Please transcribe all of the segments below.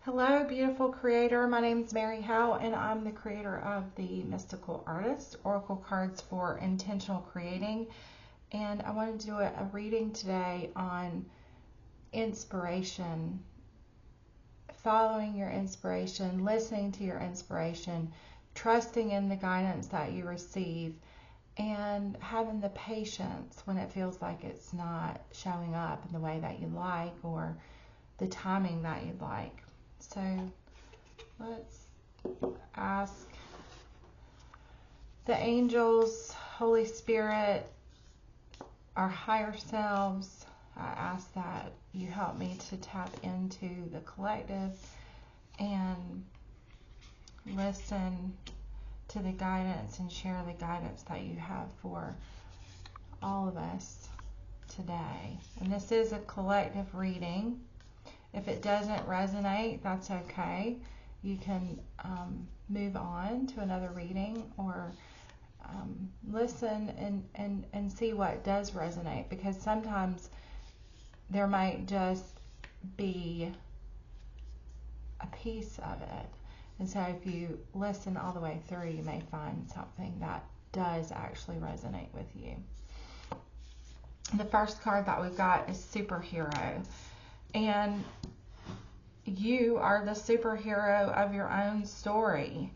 Hello, beautiful creator. My name is Mary Howe, and I'm the creator of the Mystical Artist Oracle Cards for Intentional Creating. And I want to do a reading today on inspiration, following your inspiration, listening to your inspiration, trusting in the guidance that you receive, and having the patience when it feels like it's not showing up in the way that you like or the timing that you'd like. So let's ask the angels, Holy Spirit, our higher selves. I ask that you help me to tap into the collective and listen to the guidance and share the guidance that you have for all of us today. And this is a collective reading. If it doesn't resonate, that's okay. You can move on to another reading or listen and see what does resonate, because sometimes there might just be a piece of it. And so if you listen all the way through, you may find something that does actually resonate with you. The first card that we've got is Superhero. And you are the superhero of your own story.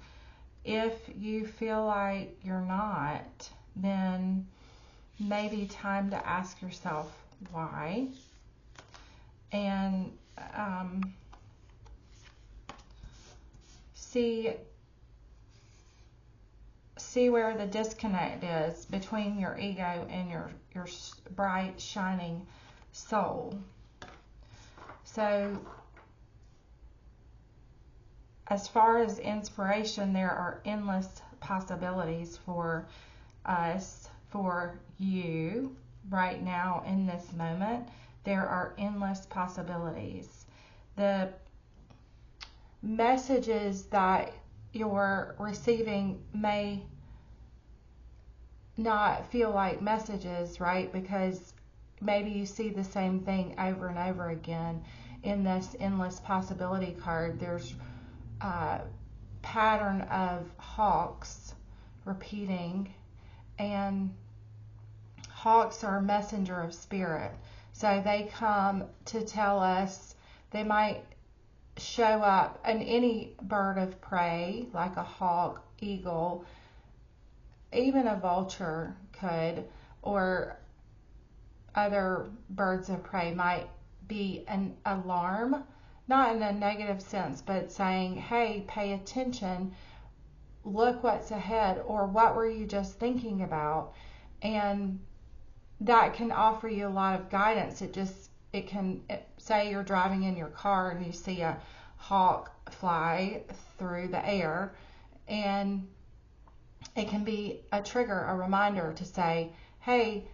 If you feel like you're not, then maybe time to ask yourself why. And see where the disconnect is between your ego and your bright, shining soul. So as far as inspiration, there are endless possibilities for us, for you right now in this moment. There are endless possibilities. The messages that you're receiving may not feel like messages, right? Because maybe you see the same thing over and over again. In this endless possibility card, there's a pattern of hawks repeating, and hawks are a messenger of spirit. So they come to tell us. They might show up in any bird of prey, like a hawk, eagle, even a vulture could, or other birds of prey might be an alarm, not in a negative sense, but saying, hey, pay attention, look what's ahead, or what were you just thinking about? And that can offer you a lot of guidance. It can say you're driving in your car and you see a hawk fly through the air, and it can be a trigger, a reminder to say, hey,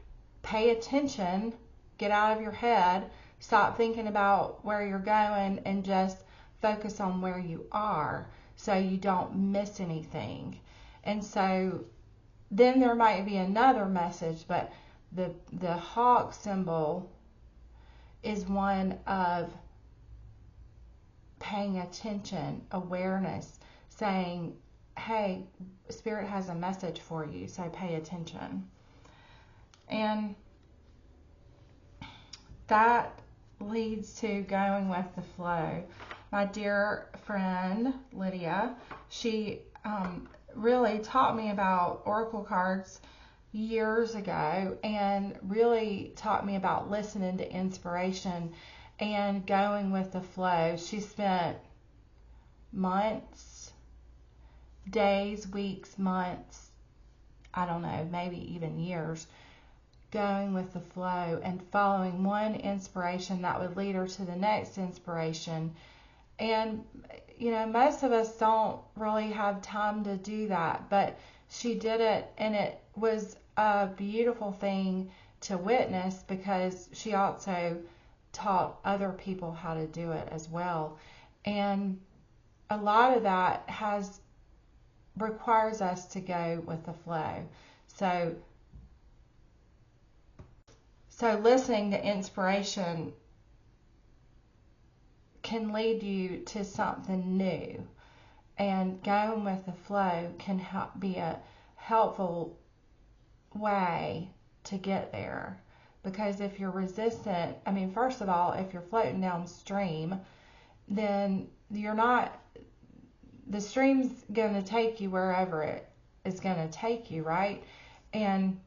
pay attention, get out of your head, stop thinking about where you're going, and just focus on where you are so you don't miss anything. And so then there might be another message, but the hawk symbol is one of paying attention, awareness, saying, hey, Spirit has a message for you, so pay attention. And that leads to going with the flow. My dear friend Lydia, she really taught me about oracle cards years ago, and really taught me about listening to inspiration and going with the flow. She spent months, days, weeks, months, I don't know, maybe even years, going with the flow and following one inspiration that would lead her to the next inspiration. And most of us don't really have time to do that, but she did it, and it was a beautiful thing to witness, because she also taught other people how to do it as well. And a lot of that requires us to go with the flow. So listening to inspiration can lead you to something new. And going with the flow can be a helpful way to get there. Because if you're resistant, I mean, first of all, if you're floating downstream, then the stream's going to take you wherever it is going to take you, right? And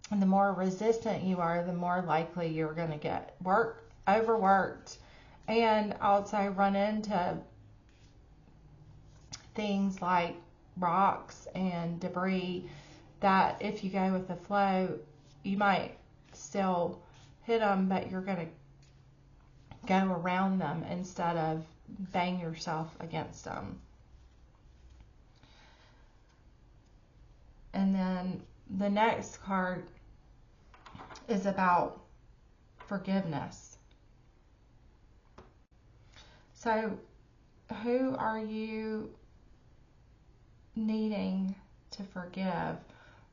the more resistant you are, the more likely you're going to get overworked, and also run into things like rocks and debris that if you go with the flow, you might still hit them, but you're going to go around them instead of bang yourself against them. And then the next card is about forgiveness. So, who are you needing to forgive?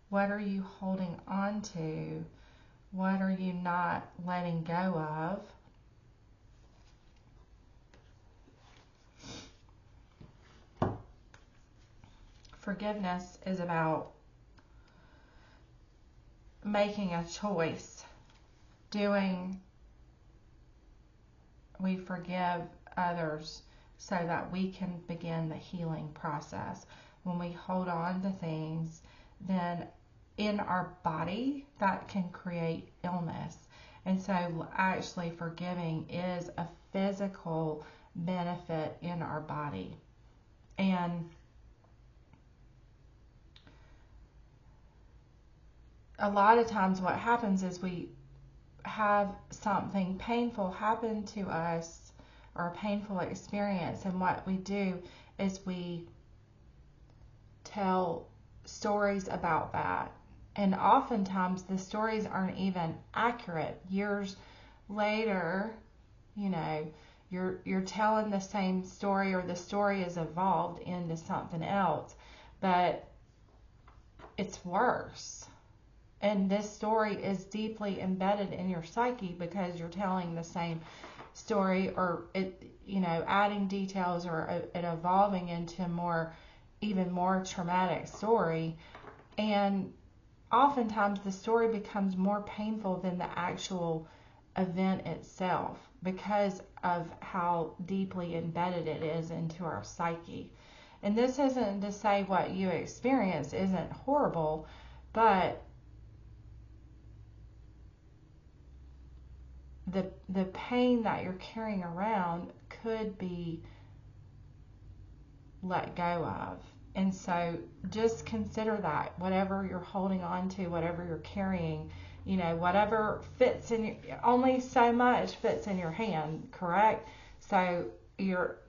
What are you holding on to? What are you not letting go of? Forgiveness is about making a choice. We forgive others so that we can begin the healing process. When we hold on to things, then in our body, that can create illness. And so actually forgiving is a physical benefit in our body. And a lot of times what happens is we have something painful happen to us, or a painful experience, and what we do is we tell stories about that. And oftentimes the stories aren't even accurate. Years later, you're telling the same story, or the story is evolved into something else, but it's worse. And this story is deeply embedded in your psyche because you're telling the same story, or adding details, or it evolving into even more traumatic story. And oftentimes the story becomes more painful than the actual event itself because of how deeply embedded it is into our psyche. And this isn't to say what you experience isn't horrible, but the pain that you're carrying around could be let go of. And so just consider that whatever you're holding on to, whatever you're carrying, whatever fits in only so much fits in your hand, correct? So your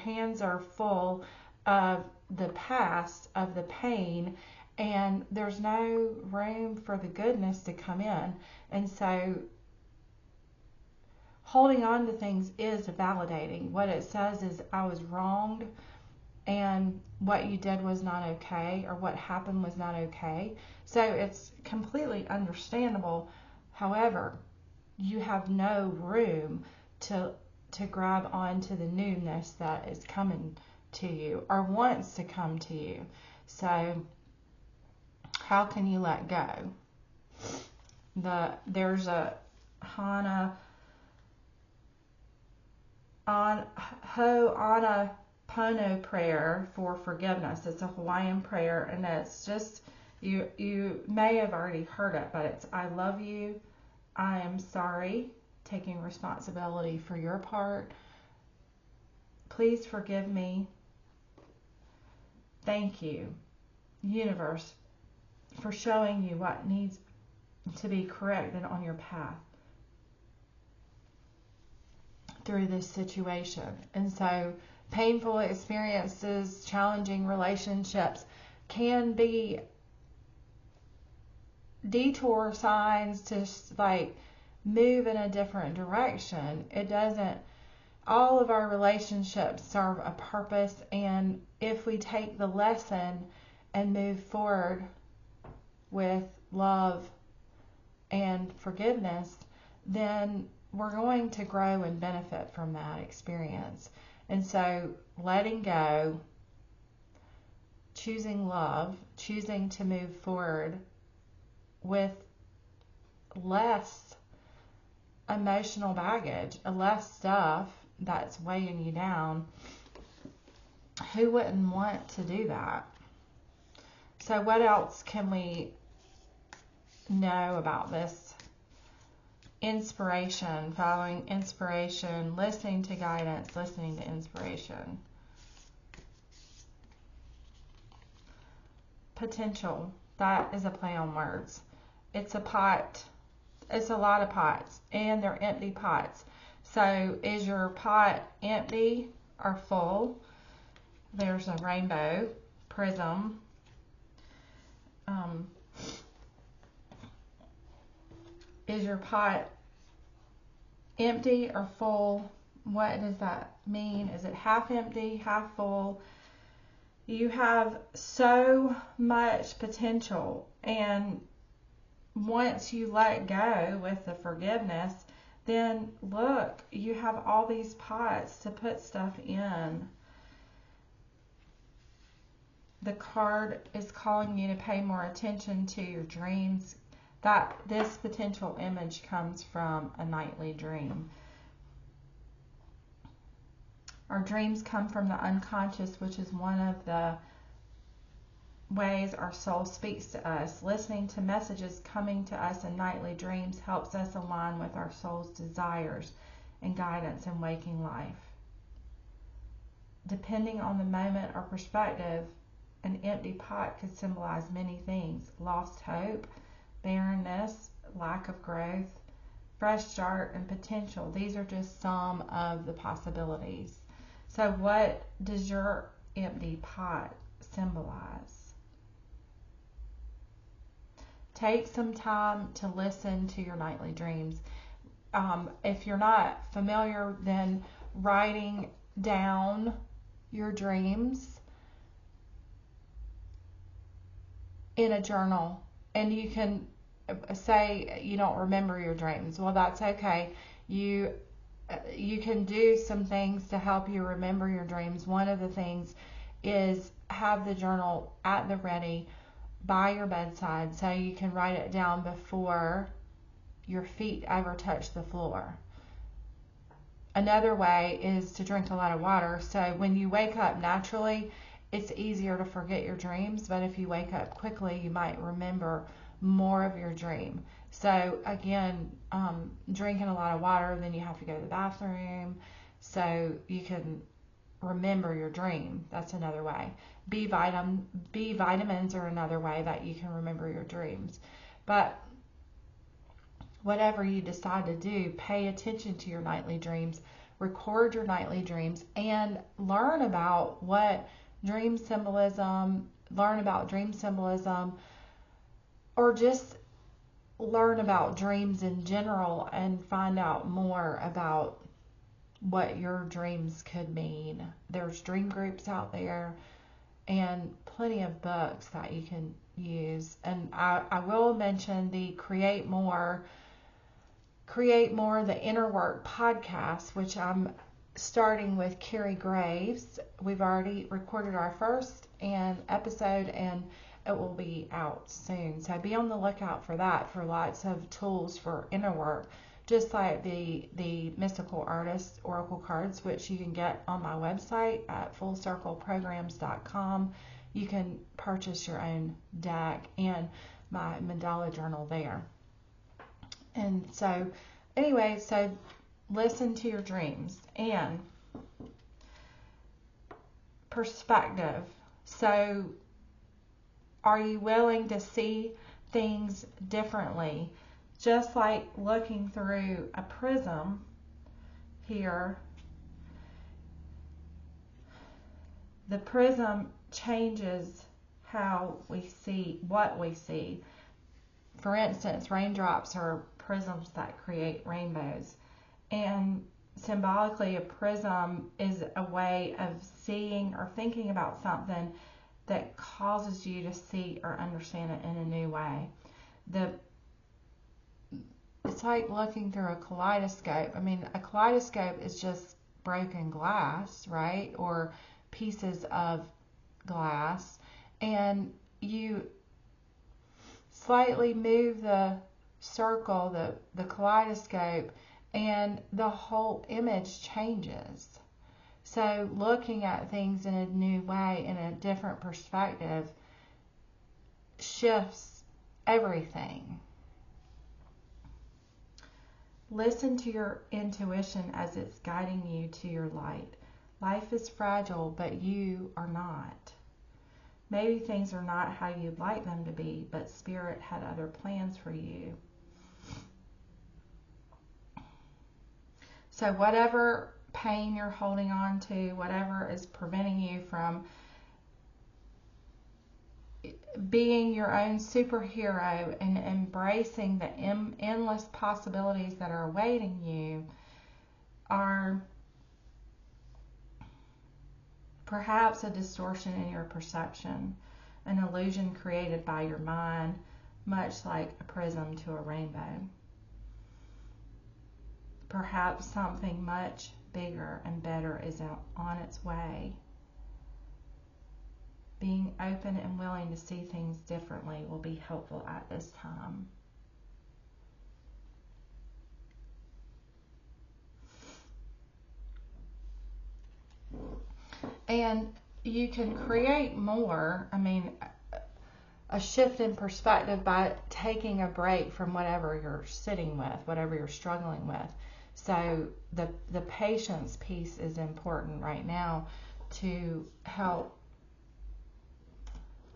hands are full of the past, of the pain, and there's no room for the goodness to come in. And so holding on to things is validating. What it says is, I was wronged, and what you did was not okay, or what happened was not okay. So it's completely understandable. However, you have no room to grab onto the newness that is coming to you, or wants to come to you. So how can you let go? There's a Ho'oponopono prayer for forgiveness. It's a Hawaiian prayer, and it's just, you may have already heard it, but it's, I love you, I am sorry, taking responsibility for your part, please forgive me, thank you, universe, for showing you what needs to be corrected on your path through this situation. And so painful experiences, challenging relationships can be detour signs to move in a different direction. All of our relationships serve a purpose, and if we take the lesson and move forward with love and forgiveness, then we're going to grow and benefit from that experience. And so letting go, choosing love, choosing to move forward with less emotional baggage, less stuff that's weighing you down. Who wouldn't want to do that? So what else can we know about this? Inspiration, following inspiration, listening to guidance, listening to inspiration. Potential, that is a play on words. It's a pot. It's a lot of pots, and they're empty pots. So is your pot empty or full? There's a rainbow prism. Is your pot empty or full? What does that mean? Is it half empty, half full? You have so much potential, and once you let go with the forgiveness, then look, you have all these pots to put stuff in. The card is calling you to pay more attention to your dreams. That this potential image comes from a nightly dream. Our dreams come from the unconscious, which is one of the ways our soul speaks to us. Listening to messages coming to us in nightly dreams helps us align with our soul's desires and guidance in waking life. Depending on the moment or perspective, an empty pot could symbolize many things: lost hope, barrenness, lack of growth, fresh start, and potential. These are just some of the possibilities. So what does your empty pot symbolize? Take some time to listen to your nightly dreams. If you're not familiar, then writing down your dreams in a journal, and you can say you don't remember your dreams. Well, that's okay. You can do some things to help you remember your dreams. One of the things is have the journal at the ready by your bedside, so you can write it down before your feet ever touch the floor. Another way is to drink a lot of water. So when you wake up naturally, it's easier to forget your dreams, but if you wake up quickly, you might remember more of your dream. So again, drinking a lot of water, then you have to go to the bathroom so you can remember your dream. That's another way. B vitamins are another way that you can remember your dreams. But whatever you decide to do, pay attention to your nightly dreams, record your nightly dreams, and learn about dream symbolism, or just learn about dreams in general and find out more about what your dreams could mean. There's dream groups out there and plenty of books that you can use. And I will mention the Create More, the Inner Work podcast, which I'm starting with Carrie Graves. We've already recorded our first episode, and it will be out soon. So be on the lookout for that, for lots of tools for inner work, just like the Mystical Artist Oracle cards, which you can get on my website at fullcircleprograms.com. You can purchase your own deck and my mandala journal there. And so anyway, so listen to your dreams. And perspective. So are you willing to see things differently? Just like looking through a prism here, the prism changes how we see what we see. For instance, raindrops are prisms that create rainbows. And symbolically, a prism is a way of seeing or thinking about something that causes you to see or understand it in a new way. it's like looking through a kaleidoscope. I mean, a kaleidoscope is just broken glass, right? Or pieces of glass. And you slightly move the circle, the kaleidoscope, and the whole image changes. So looking at things in a new way, in a different perspective, shifts everything. Listen to your intuition as it's guiding you to your light. Life is fragile, but you are not. Maybe things are not how you'd like them to be, but Spirit had other plans for you. So whatever pain you're holding on to, whatever is preventing you from being your own superhero and embracing the endless possibilities that are awaiting you, are perhaps a distortion in your perception, an illusion created by your mind, much like a prism to a rainbow. Perhaps something much bigger and better is on its way. Being open and willing to see things differently will be helpful at this time. And you can create more, a shift in perspective by taking a break from whatever you're sitting with, whatever you're struggling with. So the patience piece is important right now to help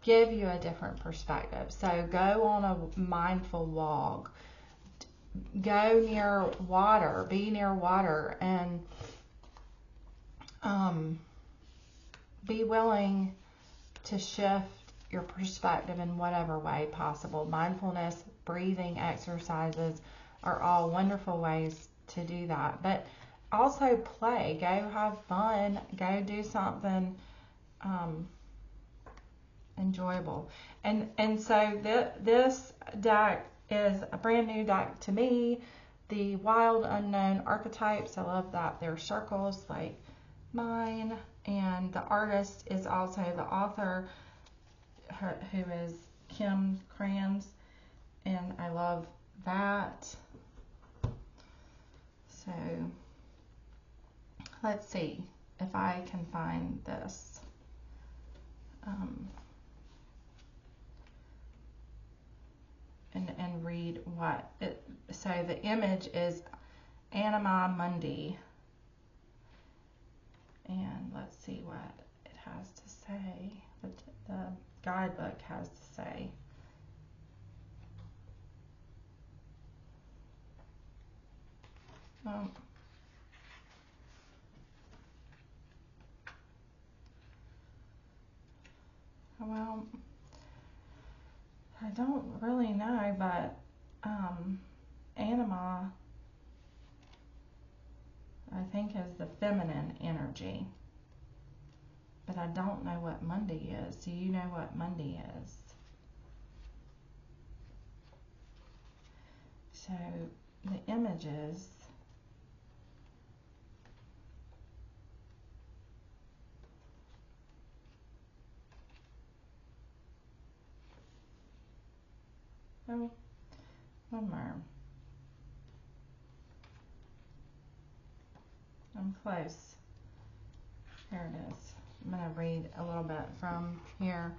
give you a different perspective. So go on a mindful walk, go near water, be near water, and be willing to shift your perspective in whatever way possible. Mindfulness, breathing exercises are all wonderful ways to do that. But also play, go have fun, go do something enjoyable. And so this deck is a brand new deck to me. The Wild Unknown Archetypes, I love that they're circles like mine, and the artist is also the author, who is Kim Kranz, and I love that. So let's see if I can find this. And read what it, so the image is Anima Mundi, and let's see what it has to say, the guidebook has to say. Well, I don't really know, but Anima, I think, is the feminine energy. But I don't know what Monday is. Do you know what Monday is? So the images, oh, one more. I'm close. Here it is. I'm going to read a little bit from here.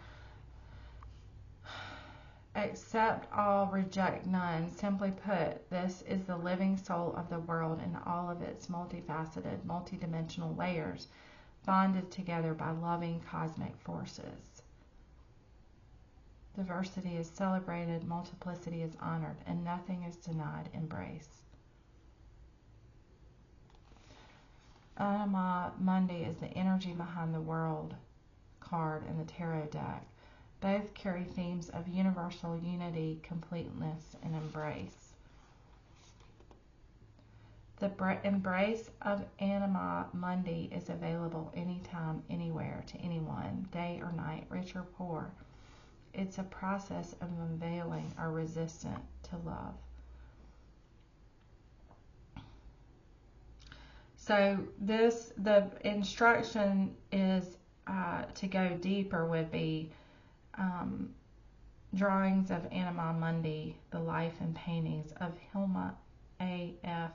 Accept all, reject none. Simply put, this is the living soul of the world in all of its multifaceted, multidimensional layers, bonded together by loving cosmic forces. Diversity is celebrated, multiplicity is honored, and nothing is denied embrace. Anima Mundi is the energy behind the world card in the tarot deck. Both carry themes of universal unity, completeness, and embrace. The embrace of Anima Mundi is available anytime, anywhere, to anyone, day or night, rich or poor. It's a process of unveiling our resistance to love. So the instruction is to go deeper would be drawings of Anima Mundi, the life and paintings of Hilma A.F.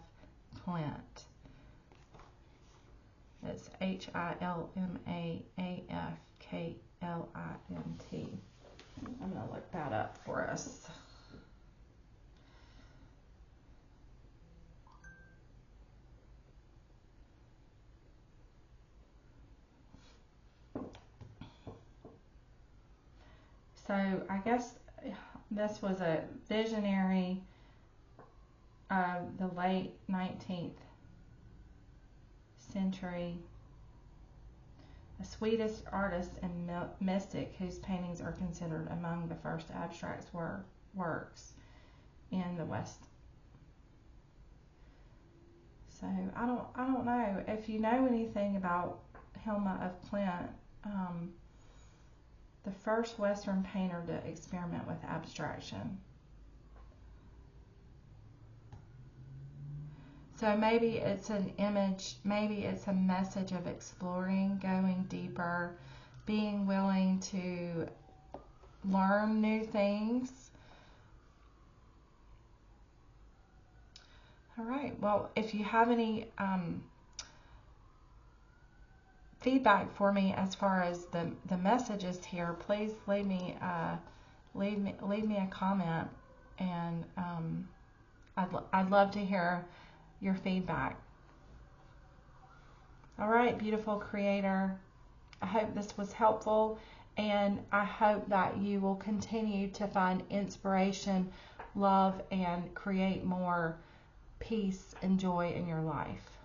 Klint. That's HILMAAFKLINT. I'm going to look that up for us. So I guess this was a visionary of the late 19th century, a Swedish artist and mystic whose paintings are considered among the first abstract works in the West. So I don't know if you know anything about Hilma of Klint. The first Western painter to experiment with abstraction. So maybe it's an image, maybe it's a message of exploring, going deeper, being willing to learn new things. All right, well, if you have any feedback for me as far as the messages here, please leave me a comment, and I'd love to hear your feedback. All right, beautiful creator, I hope this was helpful, and I hope that you will continue to find inspiration, love, and create more peace and joy in your life.